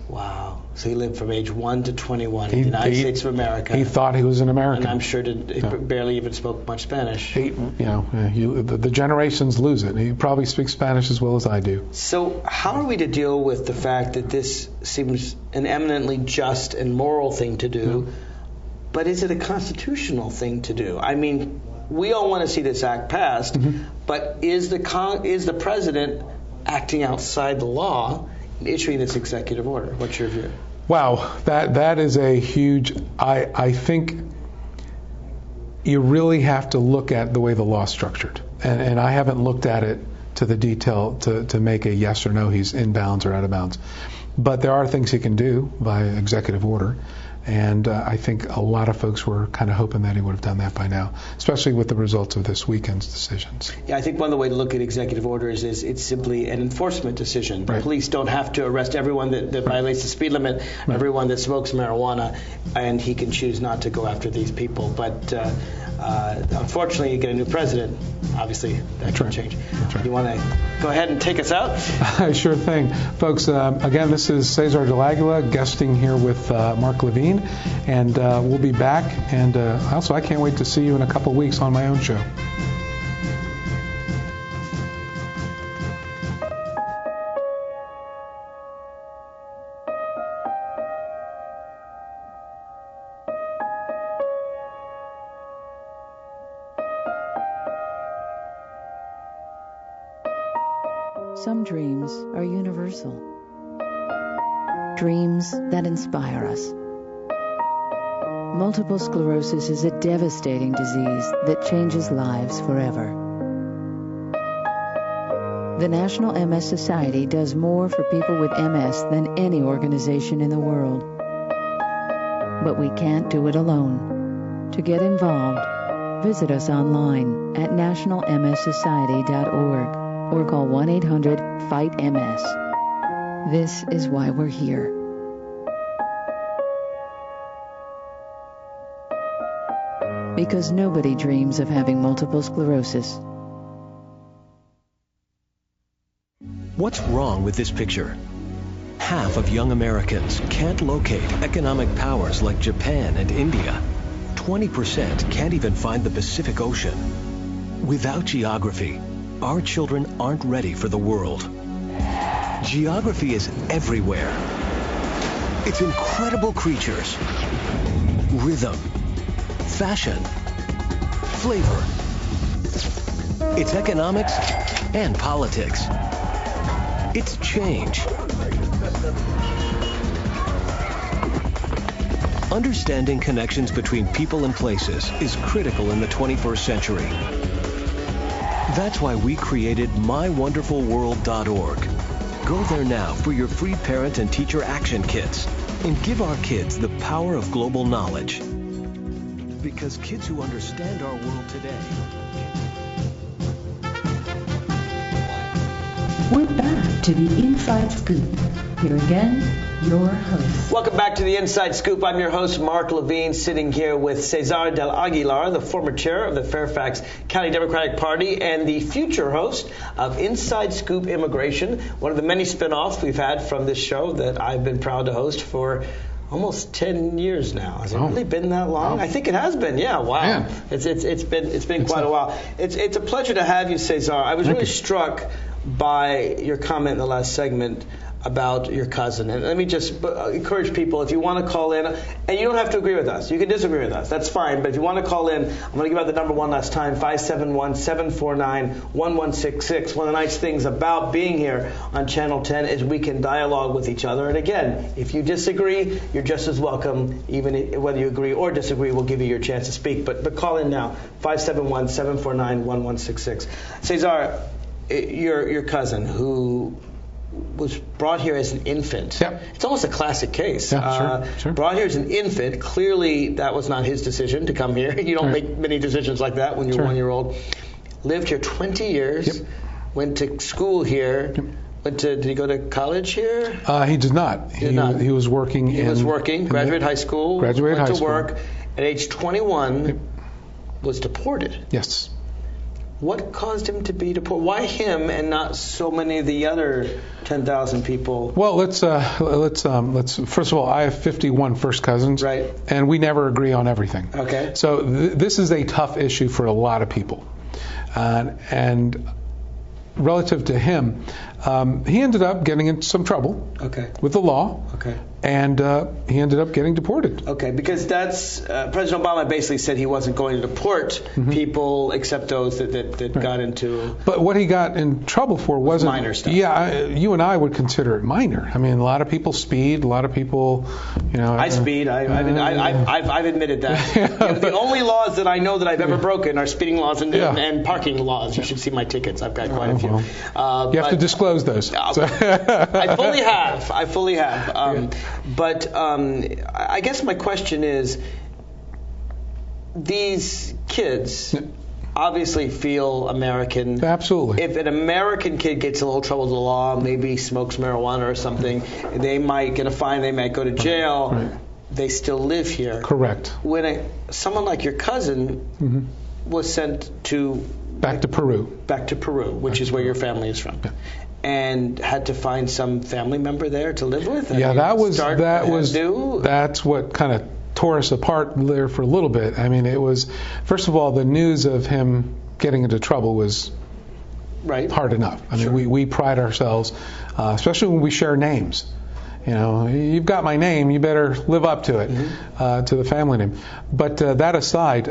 Wow. So he lived from age 1 to 21 in the United States of America. He thought he was an American. And I'm sure he barely even spoke much Spanish. The generations lose it. He probably speaks Spanish as well as I do. So how are we to deal with the fact that this seems an eminently just and moral thing to do, but is it a constitutional thing to do? I mean, we all want to see this act passed, but is the president acting outside the law, issuing this executive order? What's your view? Wow, that is a huge. I think you really have to look at the way the law is structured, and I haven't looked at it to the detail to make a yes or no, he's in bounds or out of bounds. But there are things he can do by executive order. And I think a lot of folks were kind of hoping that he would have done that by now, especially with the results of this weekend's decisions. Yeah, I think one of the ways to look at executive orders is it's simply an enforcement decision. The police don't have to arrest everyone that violates the speed limit, everyone that smokes marijuana, and he can choose not to go after these people. But unfortunately, you get a new president. Obviously, that can change. You want to go ahead and take us out? Sure thing. Folks, again, this is Cesar de Aguilar guesting here with Mark Levine, and we'll be back. And also, I can't wait to see you in a couple weeks on my own show. Some dreams are universal. Dreams that inspire us. Multiple sclerosis is a devastating disease that changes lives forever. The National MS Society does more for people with MS than any organization in the world. But we can't do it alone. To get involved, visit us online at nationalmssociety.org. or call 1-800-FIGHT-MS. This is why we're here. Because nobody dreams of having multiple sclerosis. What's wrong with this picture? Half of young Americans can't locate economic powers like Japan and India. 20% can't even find the Pacific Ocean. Without geography, our children aren't ready for the world. Geography is everywhere. It's incredible creatures, rhythm, fashion, flavor. It's economics and politics. It's change. Understanding connections between people and places is critical in the 21st century. That's why we created mywonderfulworld.org. Go there now for your free parent and teacher action kits and give our kids the power of global knowledge. Because kids who understand our world today... We're back to the Inside Scoop. Here again, your host. Welcome back to the Inside Scoop. I'm your host, Mark Levine, sitting here with Cesar del Aguilar, the former chair of the Fairfax County Democratic Party and the future host of Inside Scoop Immigration, one of the many spinoffs we've had from this show that I've been proud to host for almost 10 years now. Has it really been that long? I think it has been. Yeah, wow. Man. It's been quite a while. It's a pleasure to have you, Cesar. I was really struck by your comment in the last segment about your cousin. And let me just encourage people, if you want to call in, and you don't have to agree with us. You can disagree with us. That's fine. But if you want to call in, I'm going to give out the number one last time, 571-749-1166. One of the nice things about being here on Channel 10 is we can dialogue with each other. And again, if you disagree, you're just as welcome. Even whether you agree or disagree, we'll give you your chance to speak. But call in now, 571-749-1166. Cesar, your cousin who was brought here as an infant. Yep. It's almost a classic case. Yeah, sure. Brought here as an infant. Clearly, that was not his decision to come here. You don't make many decisions like that when you're 1 year old. Lived here 20 years. Yep. Went to school here. Yep. Did he go to college here? He did not. He was working. Graduated high school. Went to work. At age 21, was deported. Yes. What caused him to be deported? Why him and not so many of the other 10,000 people? Well, let's first of all, I have 51 first cousins, right? And we never agree on everything. Okay. So this is a tough issue for a lot of people, and relative to him, he ended up getting in some trouble with the law. Okay. And he ended up getting deported. Okay, because that's President Obama basically said he wasn't going to deport people except those that got into. But what he got in trouble for wasn't minor stuff. Yeah, you and I would consider it minor. I mean, a lot of people speed. A lot of people, I speed. I've admitted that. The only laws that I know that I've ever broken are speeding laws and parking laws. You should see my tickets. I've got quite a few. You have to disclose those. I fully have. But I guess my question is, these kids obviously feel American. Absolutely. If an American kid gets in a little trouble with the law, maybe smokes marijuana or something, they might get a fine, they might go to jail. Right. They still live here. Correct. When someone like your cousin was sent back to Peru, which is where your family is from. Yeah. And had to find some family member there to live with. That's what kind of tore us apart there for a little bit. I mean, it was, first of all, the news of him getting into trouble was hard enough. I mean, we pride ourselves, especially when we share names. You've got my name, you better live up to it, to the family name. But that aside,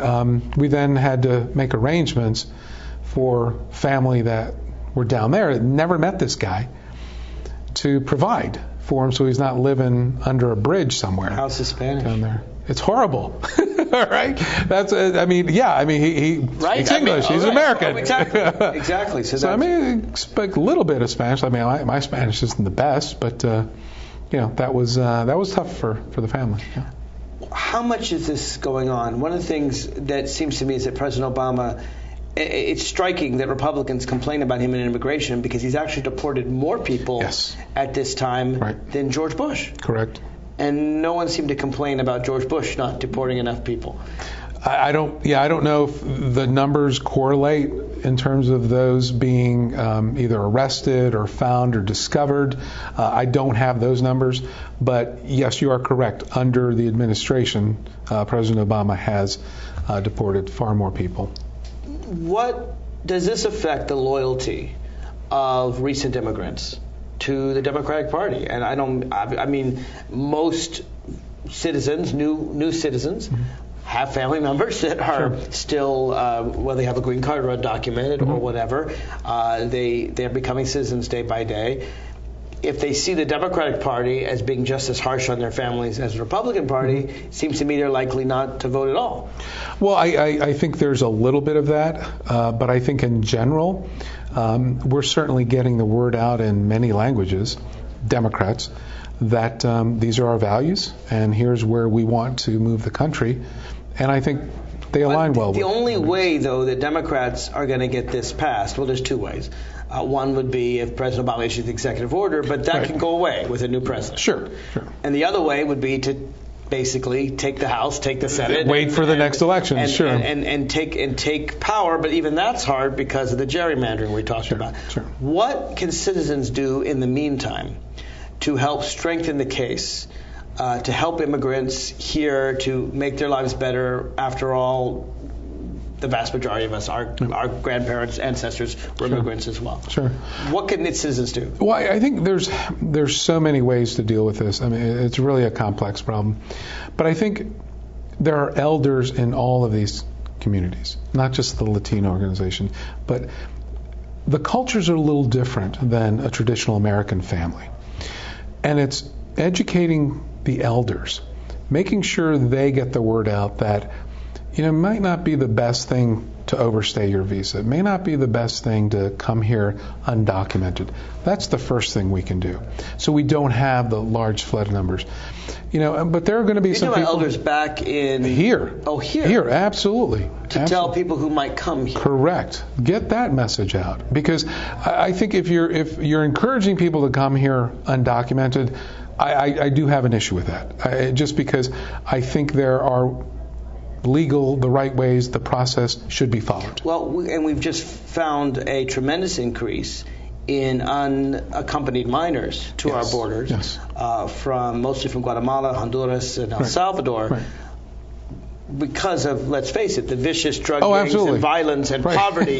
we then had to make arrangements for family that were down there, never met this guy, to provide for him so he's not living under a bridge somewhere. How's his Spanish? Down there. It's horrible. Right? It's English. He's American. Exactly. So I expect a little bit of Spanish. I mean, my Spanish isn't the best, but that was tough for the family. Yeah. How much is this going on? One of the things that seems to me is that President Obama, it's striking that Republicans complain about him in immigration because he's actually deported more people at this time than George Bush. Correct. And no one seemed to complain about George Bush not deporting enough people. I don't know if the numbers correlate in terms of those being either arrested or found or discovered. I don't have those numbers, but yes, you are correct. Under the administration, President Obama has deported far more people. What does this affect the loyalty of recent immigrants to the Democratic Party? And I mean, most citizens, new citizens, have family members that are still, whether they have a green card or undocumented or whatever, they're becoming citizens day by day. If they see the Democratic Party as being just as harsh on their families as the Republican Party, it seems to me they're likely not to vote at all. Well, I think there's a little bit of that, but I think in general, we're certainly getting the word out in many languages, Democrats, that these are our values, and here's where we want to move the country. And I think they align well with it. The only way, though, that Democrats are going to get this passed, well, there's two ways. One would be if President Obama issues the executive order, but that can go away with a new president. Sure. And the other way would be to basically take the House, take the Senate, wait for the next election, and take power. But even that's hard because of the gerrymandering we talked about. Sure. What can citizens do in the meantime to help strengthen the case, to help immigrants here to make their lives better? After all, the vast majority of us, our grandparents, ancestors were immigrants as well. Sure. What can citizens do? Well, I think there's so many ways to deal with this. I mean, it's really a complex problem. But I think there are elders in all of these communities, not just the Latino organization, but the cultures are a little different than a traditional American family. And it's educating the elders, making sure they get the word out that it might not be the best thing to overstay your visa. It may not be the best thing to come here undocumented. That's the first thing we can do, so we don't have the large flood numbers. But there are going to be some people. Elders back in here. Oh, here. Here, absolutely. Tell people who might come here. Correct. Get that message out, because I think if you're encouraging people to come here undocumented, I do have an issue with that. Just because I think there are the right ways, the process should be followed. Well, and we've just found a tremendous increase in unaccompanied minors to our borders, mostly from Guatemala, Honduras, and El Salvador. Because of, let's face it, the vicious drug gangs and violence and poverty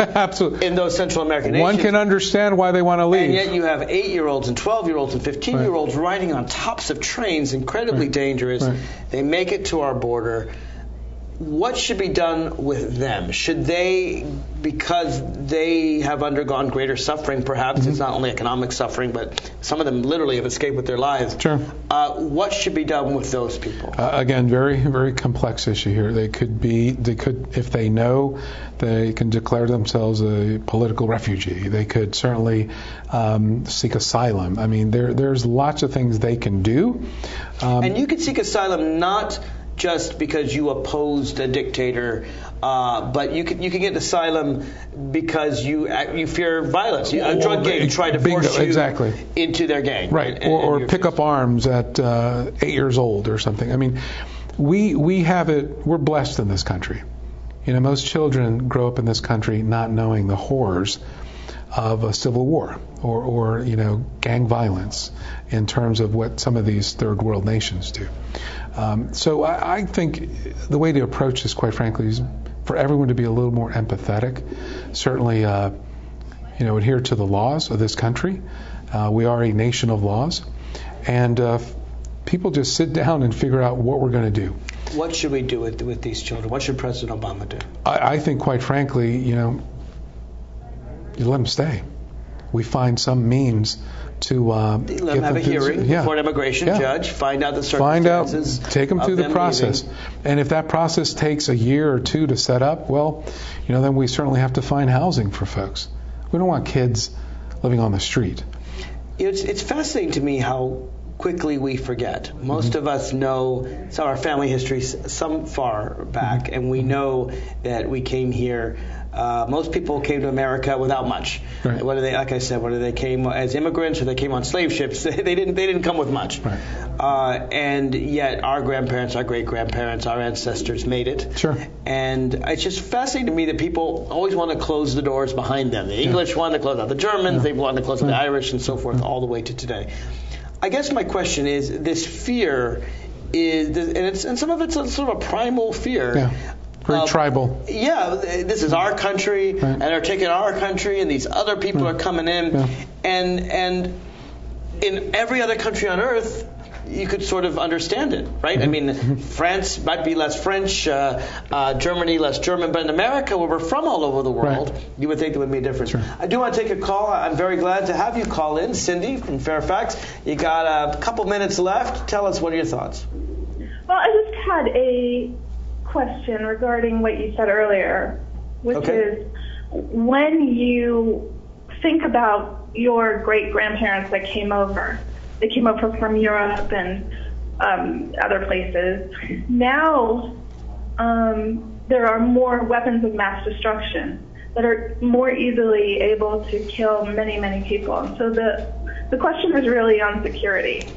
in those Central American nations. One can understand why they want to leave. And yet you have 8-year-olds and 12-year-olds and 15-year-olds riding on tops of trains, incredibly dangerous. They make it to our border. What should be done with them? Should they, because they have undergone greater suffering, perhaps it's not only economic suffering, but some of them literally have escaped with their lives. Sure. What should be done with those people? Again, very, very complex issue here. They could, if they know, they can declare themselves a political refugee. They could certainly seek asylum. I mean, there's lots of things they can do. And you could seek asylum not just because you opposed a dictator, but you can get asylum because you fear violence. A drug gang tried to force you into their gang. Right, or pick up arms at 8 years old or something. I mean, we have it, we're blessed in this country. Most children grow up in this country not knowing the horrors of a civil war or gang violence in terms of what some of these third world nations do. So I think the way to approach this, quite frankly, is for everyone to be a little more empathetic. Certainly, adhere to the laws of this country. We are a nation of laws, and people just sit down and figure out what we're going to do. What should we do with these children? What should President Obama do? I think, quite frankly, you let them stay. We find some means to let them have a hearing before an immigration judge, find out the circumstances. Take them through the process. Leaving. And if that process takes a year or two to set up, well, then we certainly have to find housing for folks. We don't want kids living on the street. It's fascinating to me how quickly we forget. Most of us know our family history some far back, and we know that we came here. Most people came to America without much. Right. Whether they came as immigrants or they came on slave ships, they didn't come with much. Right. And yet our grandparents, our great-grandparents, our ancestors made it. Sure. And it's just fascinating to me that people always want to close the doors behind them. The English wanted to close out the Germans, they wanted to close out the Irish, and so forth, all the way to today. I guess my question is, this fear and some of it's a sort of a primal fear. Yeah. Very tribal. Yeah, this is our country, and they're taking our country, and these other people are coming in, and in every other country on earth, you could sort of understand it, right? I mean, France might be less French, Germany less German, but in America, where we're from all over the world, you would think there would be a difference. Sure. I do want to take a call. I'm very glad to have you call in. Cindy from Fairfax. You got a couple minutes left. Tell us, what are your thoughts? Well, I just had a question regarding what you said earlier, which is when you think about your great-grandparents that came over, they came over from Europe and other places. Now there are more weapons of mass destruction that are more easily able to kill many, many people. And so the question is really on security.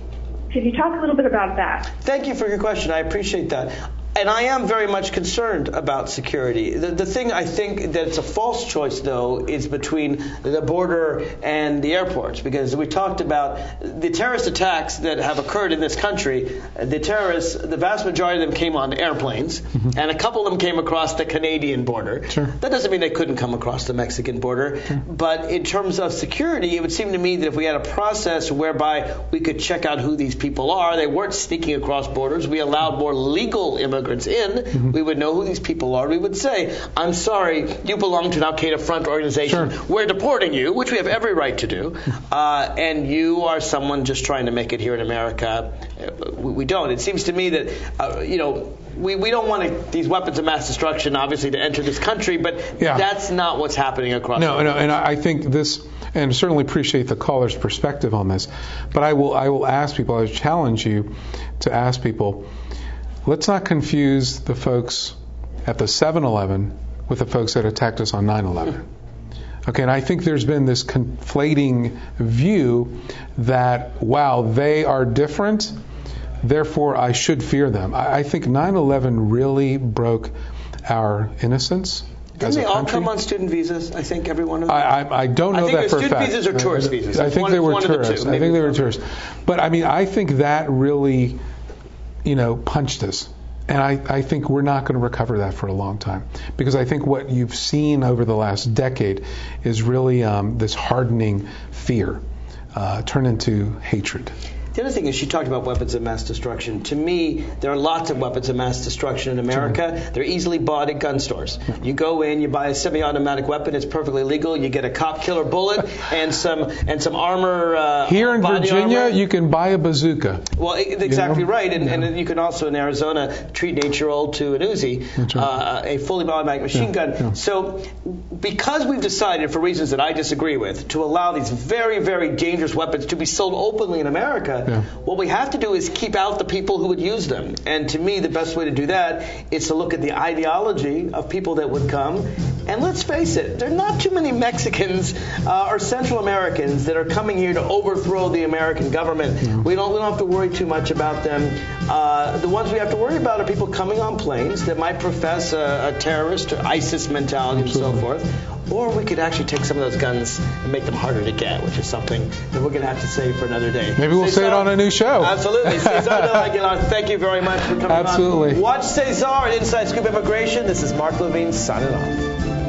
Could you talk a little bit about that? Thank you for your question. I appreciate that. And I am very much concerned about security. The thing I think that it's a false choice, though, is between the border and the airports. Because we talked about the terrorist attacks that have occurred in this country. The terrorists, the vast majority of them came on airplanes, and a couple of them came across the Canadian border. Sure. That doesn't mean they couldn't come across the Mexican border. Sure. But in terms of security, it would seem to me that if we had a process whereby we could check out who these people are, they weren't sneaking across borders, we allowed more legal immigrants in, we would know who these people are. We would say, I'm sorry, you belong to an Al-Qaeda front organization. Sure. We're deporting you, which we have every right to do, and you are someone just trying to make it here in America. We don't. It seems to me that, we don't want these weapons of mass destruction, obviously, to enter this country, but that's not what's happening across the world. No, and I think this, and certainly appreciate the caller's perspective on this, but I will ask people, I challenge you to ask people, let's not confuse the folks at the 7-Eleven with the folks that attacked us on 9/11. Okay, and I think there's been this conflating view that, wow, they are different, therefore I should fear them. I think 9/11 really broke our innocence. Didn't they all come on student visas? I think every one of them. I don't know that for a fact. I think student visas or tourist visas. I think they were tourists. I think they were tourists. But I mean, I think that really, punched us. And I think we're not going to recover that for a long time. Because I think what you've seen over the last decade is really this hardening fear turn into hatred. The other thing is, she talked about weapons of mass destruction. To me, there are lots of weapons of mass destruction in America. Sure. They're easily bought at gun stores. Yeah. You go in, you buy a semi-automatic weapon. It's perfectly legal. You get a cop killer bullet and some armor. Here in Virginia, armor. You can buy a bazooka. Well, exactly right. And you can also in Arizona treat an 8-year-old to an Uzi, a fully automatic machine gun. Yeah. So, because we've decided, for reasons that I disagree with, to allow these very, very dangerous weapons to be sold openly in America. Yeah. What we have to do is keep out the people who would use them. And to me, the best way to do that is to look at the ideology of people that would come. And let's face it, there are not too many Mexicans or Central Americans that are coming here to overthrow the American government. Yeah. We don't have to worry too much about them. The ones we have to worry about are people coming on planes that might profess a terrorist or ISIS mentality and so forth. Or we could actually take some of those guns and make them harder to get, which is something that we're going to have to save for another day. Maybe we'll say it on a new show. Absolutely. Cesar, Aguilar, thank you very much for coming on. Absolutely. Watch Cesar at Inside Scoop Immigration. This is Mark Levine signing off.